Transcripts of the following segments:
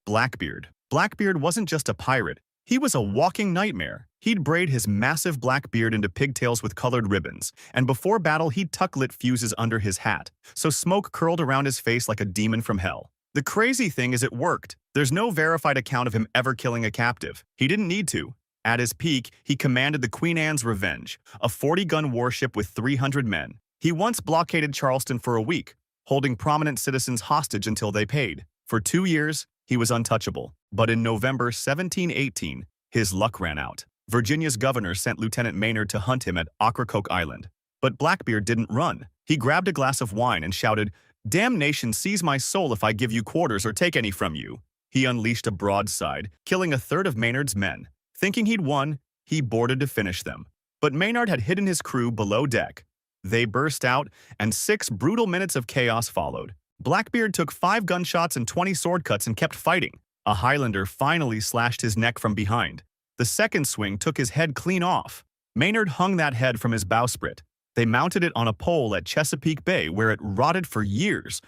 Blackbeard. Blackbeard wasn't just a pirate, he was a walking nightmare. He'd braid his massive black beard into pigtails with colored ribbons, and before battle he'd tuck lit fuses under his hat, so smoke curled around his face like a demon from hell. The crazy thing is it worked. There's no verified account of him ever killing a captive. He didn't need to. At his peak, he commanded the Queen Anne's Revenge, a 40-gun warship with 300 men. He once blockaded Charleston for a week, holding prominent citizens hostage until they paid. For 2 years, he was untouchable. But in November 1718, his luck ran out. Virginia's governor sent Lieutenant Maynard to hunt him at Ocracoke Island. But Blackbeard didn't run. He grabbed a glass of wine and shouted, "Damnation seize my soul if I give you quarters or take any from you." He unleashed a broadside, killing a third of Maynard's men. Thinking he'd won, he boarded to finish them. But Maynard had hidden his crew below deck. They burst out, and 6 brutal minutes of chaos followed. Blackbeard took 5 gunshots and 20 sword cuts and kept fighting. A Highlander finally slashed his neck from behind. The second swing took his head clean off. Maynard hung that head from his bowsprit. They mounted it on a pole at Chesapeake Bay, where it rotted for years.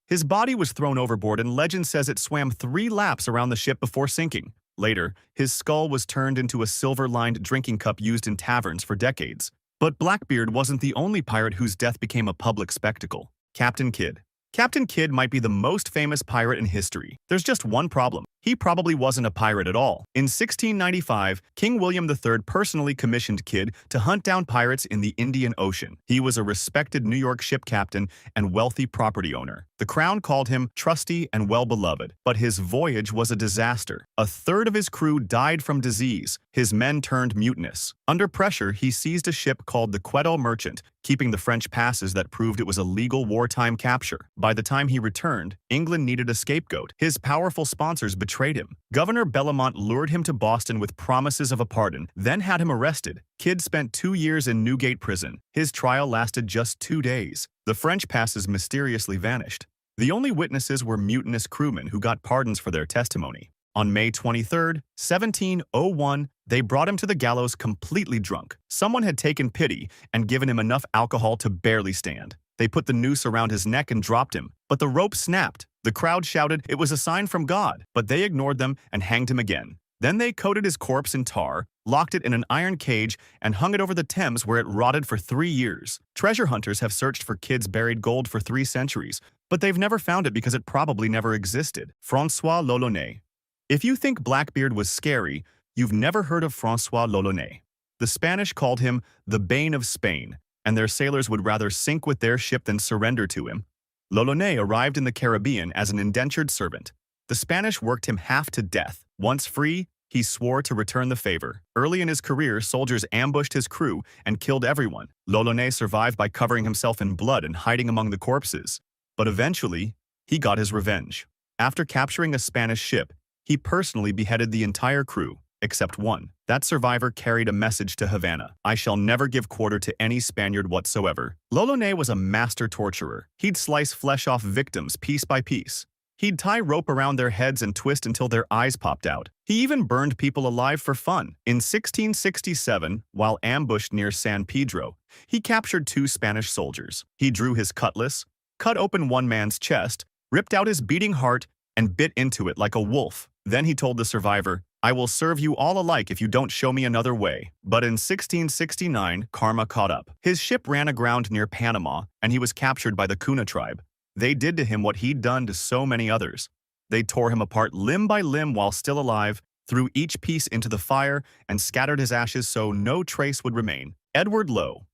His body was thrown overboard, and legend says it swam 3 laps around the ship before sinking. Later, his skull was turned into a silver-lined drinking cup used in taverns for decades. But Blackbeard wasn't the only pirate whose death became a public spectacle. Captain Kidd. Captain Kidd might be the most famous pirate in history. There's just one problem. He probably wasn't a pirate at all. In 1695, King William III personally commissioned Kidd to hunt down pirates in the Indian Ocean. He was a respected New York ship captain and wealthy property owner. The crown called him trusty and well-beloved, but his voyage was a disaster. A third of his crew died from disease. His men turned mutinous. Under pressure, he seized a ship called the Quedo Merchant, keeping the French passes that proved it was a legal wartime capture. By the time he returned, England needed a scapegoat. His powerful sponsors betrayed him. Governor Bellamont lured him to Boston with promises of a pardon, then had him arrested. Kidd spent 2 years in Newgate prison. His trial lasted just 2 days. The French passes mysteriously vanished. The only witnesses were mutinous crewmen who got pardons for their testimony. On May 23, 1701, they brought him to the gallows completely drunk. Someone had taken pity and given him enough alcohol to barely stand. They put the noose around his neck and dropped him, but the rope snapped. The crowd shouted it was a sign from God, but they ignored them and hanged him again. Then they coated his corpse in tar, locked it in an iron cage, and hung it over the Thames where it rotted for 3 years. Treasure hunters have searched for Kidd's buried gold for 3 centuries, but they've never found it because it probably never existed. François l'Olonnais. If you think Blackbeard was scary, you've never heard of François l'Olonnais. The Spanish called him the Bane of Spain, and their sailors would rather sink with their ship than surrender to him. L'Olonnais arrived in the Caribbean as an indentured servant. The Spanish worked him half to death. Once free, he swore to return the favor. Early in his career, soldiers ambushed his crew and killed everyone. L'Olonnais survived by covering himself in blood and hiding among the corpses. But eventually, he got his revenge. After capturing a Spanish ship, he personally beheaded the entire crew, except one. That survivor carried a message to Havana: "I shall never give quarter to any Spaniard whatsoever." L'Olonnais was a master torturer. He'd slice flesh off victims piece by piece. He'd tie rope around their heads and twist until their eyes popped out. He even burned people alive for fun. In 1667, while ambushed near San Pedro, he captured 2 Spanish soldiers. He drew his cutlass, cut open one man's chest, ripped out his beating heart, and bit into it like a wolf. Then he told the survivor, "I will serve you all alike if you don't show me another way." But in 1669, karma caught up. His ship ran aground near Panama, and he was captured by the Kuna tribe. They did to him what he'd done to so many others. They tore him apart limb by limb while still alive, threw each piece into the fire, and scattered his ashes so no trace would remain. Edward Lowe.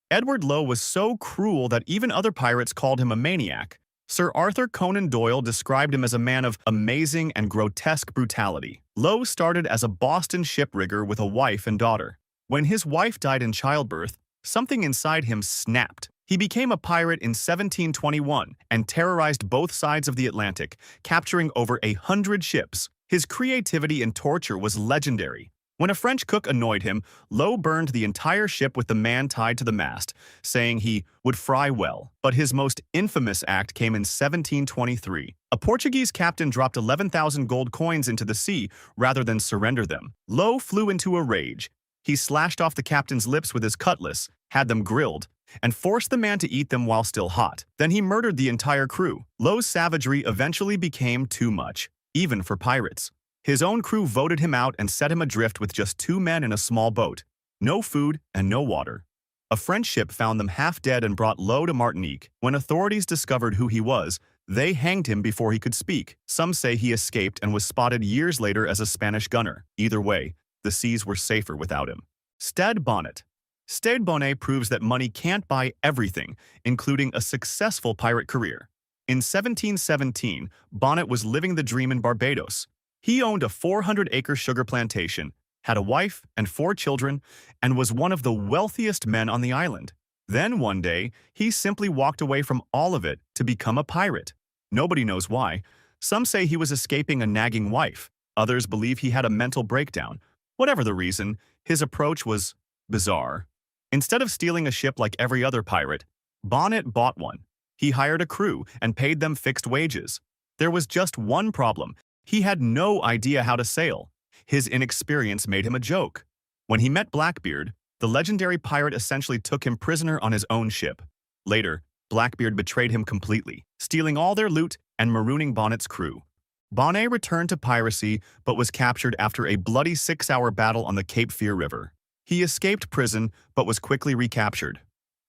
Edward Lowe was so cruel that even other pirates called him a maniac. Sir Arthur Conan Doyle described him as a man of amazing and grotesque brutality. Lowe started as a Boston shiprigger with a wife and daughter. When his wife died in childbirth, something inside him snapped. He became a pirate in 1721 and terrorized both sides of the Atlantic, capturing over 100 ships. His creativity and torture was legendary. When a French cook annoyed him, Lowe burned the entire ship with the man tied to the mast, saying he would fry well. But his most infamous act came in 1723. A Portuguese captain dropped 11,000 gold coins into the sea rather than surrender them. Lowe flew into a rage. He slashed off the captain's lips with his cutlass, had them grilled, and forced the man to eat them while still hot. Then he murdered the entire crew. Lowe's savagery eventually became too much. even for pirates. His own crew voted him out and set him adrift with just 2 men in a small boat. No food and no water. A French ship found them half dead and brought low to Martinique. When authorities discovered who he was, they hanged him before he could speak. Some say he escaped and was spotted years later as a Spanish gunner. Either way, the seas were safer without him. Stede Bonnet. Stede Bonnet proves that money can't buy everything, including a successful pirate career. In 1717, Bonnet was living the dream in Barbados. He owned a 400-acre sugar plantation, had a wife and 4 children, and was one of the wealthiest men on the island. Then one day, he simply walked away from all of it to become a pirate. Nobody knows why. Some say he was escaping a nagging wife. Others believe he had a mental breakdown. Whatever the reason, his approach was bizarre. Instead of stealing a ship like every other pirate, Bonnet bought one. He hired a crew and paid them fixed wages. There was just one problem. He had no idea how to sail. His inexperience made him a joke. When he met Blackbeard, the legendary pirate essentially took him prisoner on his own ship. Later, Blackbeard betrayed him completely, stealing all their loot and marooning Bonnet's crew. Bonnet returned to piracy but was captured after a bloody 6-hour battle on the Cape Fear River. He escaped prison but was quickly recaptured.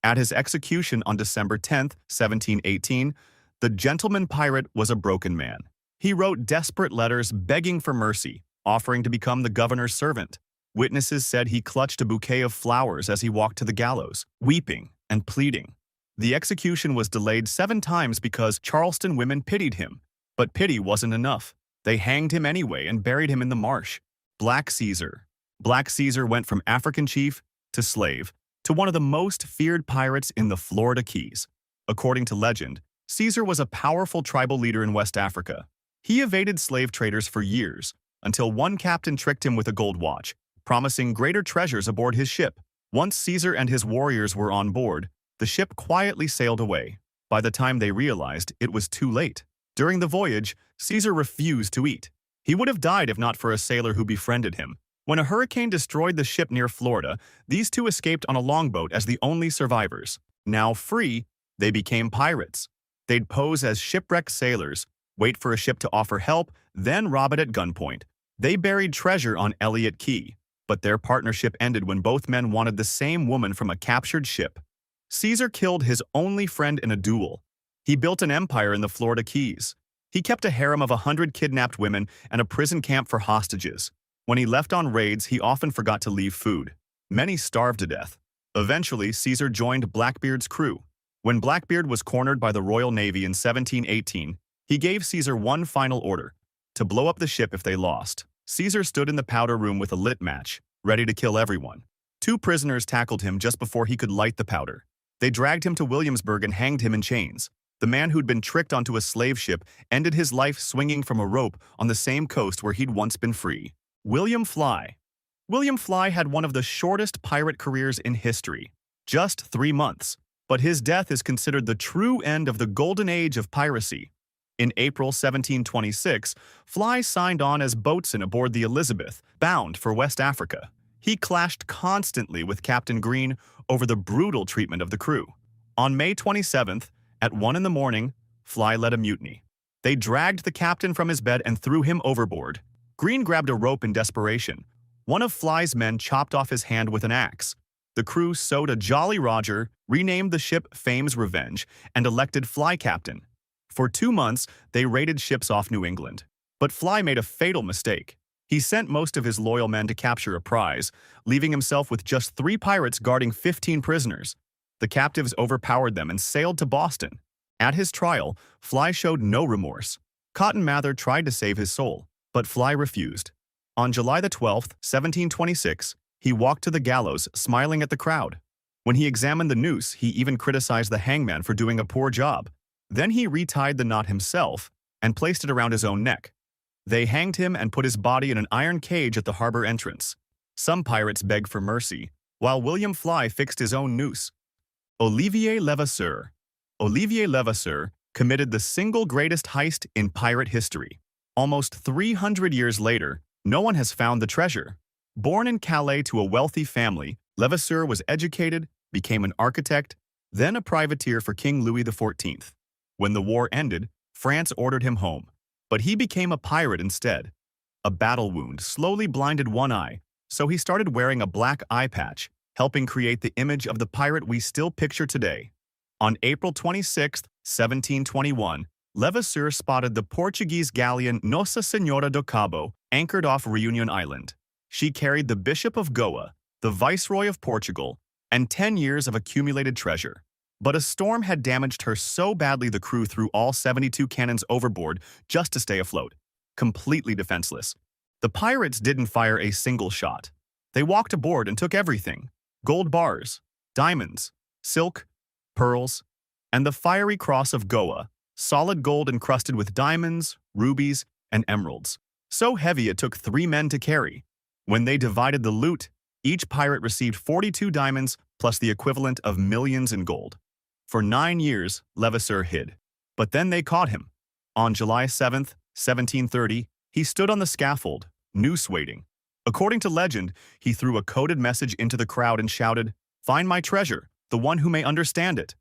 At his execution on December 10, 1718, the gentleman pirate was a broken man. He wrote desperate letters begging for mercy, offering to become the governor's servant. Witnesses said he clutched a bouquet of flowers as he walked to the gallows, weeping and pleading. The execution was delayed 7 times because Charleston women pitied him. But pity wasn't enough. They hanged him anyway and buried him in the marsh. Black Caesar. Black Caesar went from African chief to slave to one of the most feared pirates in the Florida Keys. According to legend, Caesar was a powerful tribal leader in West Africa. He evaded slave traders for years, until one captain tricked him with a gold watch, promising greater treasures aboard his ship. Once Caesar and his warriors were on board, the ship quietly sailed away. By the time they realized, it was too late. During the voyage, Caesar refused to eat. He would have died if not for a sailor who befriended him. When a hurricane destroyed the ship near Florida, these 2 escaped on a longboat as the only survivors. Now free, they became pirates. They'd pose as shipwrecked sailors, wait for a ship to offer help, then rob it at gunpoint. They buried treasure on Elliott Key, but their partnership ended when both men wanted the same woman from a captured ship. Caesar killed his only friend in a duel. He built an empire in the Florida Keys. He kept a harem of 100 kidnapped women and a prison camp for hostages. When he left on raids, he often forgot to leave food. Many starved to death. Eventually, Caesar joined Blackbeard's crew. When Blackbeard was cornered by the Royal Navy in 1718, he gave Caesar one final order: to blow up the ship if they lost. Caesar stood in the powder room with a lit match, ready to kill everyone. 2 prisoners tackled him just before he could light the powder. They dragged him to Williamsburg and hanged him in chains. The man who'd been tricked onto a slave ship ended his life swinging from a rope on the same coast where he'd once been free. William Fly. William Fly had one of the shortest pirate careers in history, just 3 months. But his death is considered the true end of the golden age of piracy. In April 1726, Fly signed on as boatswain aboard the Elizabeth, bound for West Africa. He clashed constantly with Captain Green over the brutal treatment of the crew. On May 27th, at 1 in the morning, Fly led a mutiny. They dragged the captain from his bed and threw him overboard. Green grabbed a rope in desperation. One of Fly's men chopped off his hand with an axe. The crew sewed a Jolly Roger, renamed the ship Fame's Revenge, and elected Fly captain. For 2 months, they raided ships off New England. But Fly made a fatal mistake. He sent most of his loyal men to capture a prize, leaving himself with just 3 pirates guarding 15 prisoners. The captives overpowered them and sailed to Boston. At his trial, Fly showed no remorse. Cotton Mather tried to save his soul, but Fly refused. On July the 12th, 1726, he walked to the gallows, smiling at the crowd. When he examined the noose, he even criticized the hangman for doing a poor job. Then he retied the knot himself and placed it around his own neck. They hanged him and put his body in an iron cage at the harbor entrance. Some pirates begged for mercy, while William Fly fixed his own noose. Olivier Levasseur. Olivier Levasseur committed the single greatest heist in pirate history. Almost 300 years later, no one has found the treasure. Born in Calais to a wealthy family, Levasseur was educated, became an architect, then a privateer for King Louis XIV. When the war ended, France ordered him home. But he became a pirate instead. A battle wound slowly blinded one eye, so he started wearing a black eye patch, helping create the image of the pirate we still picture today. On April 26, 1721, Levasseur spotted the Portuguese galleon Nossa Senhora do Cabo anchored off Reunion Island. She carried the Bishop of Goa, the Viceroy of Portugal, and 10 years of accumulated treasure. But a storm had damaged her so badly the crew threw all 72 cannons overboard just to stay afloat, completely defenseless. The pirates didn't fire a single shot. They walked aboard and took everything: gold bars, diamonds, silk, pearls, and the fiery cross of Goa, solid gold encrusted with diamonds, rubies, and emeralds. So heavy it took 3 men to carry. When they divided the loot, each pirate received 42 diamonds plus the equivalent of millions in gold. For 9 years, Levasseur hid. But then they caught him. On July 7, 1730, he stood on the scaffold, noose waiting. According to legend, he threw a coded message into the crowd and shouted, "Find my treasure, the one who may understand it."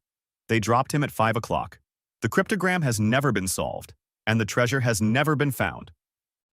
They dropped him at 5 o'clock. The cryptogram has never been solved, and the treasure has never been found.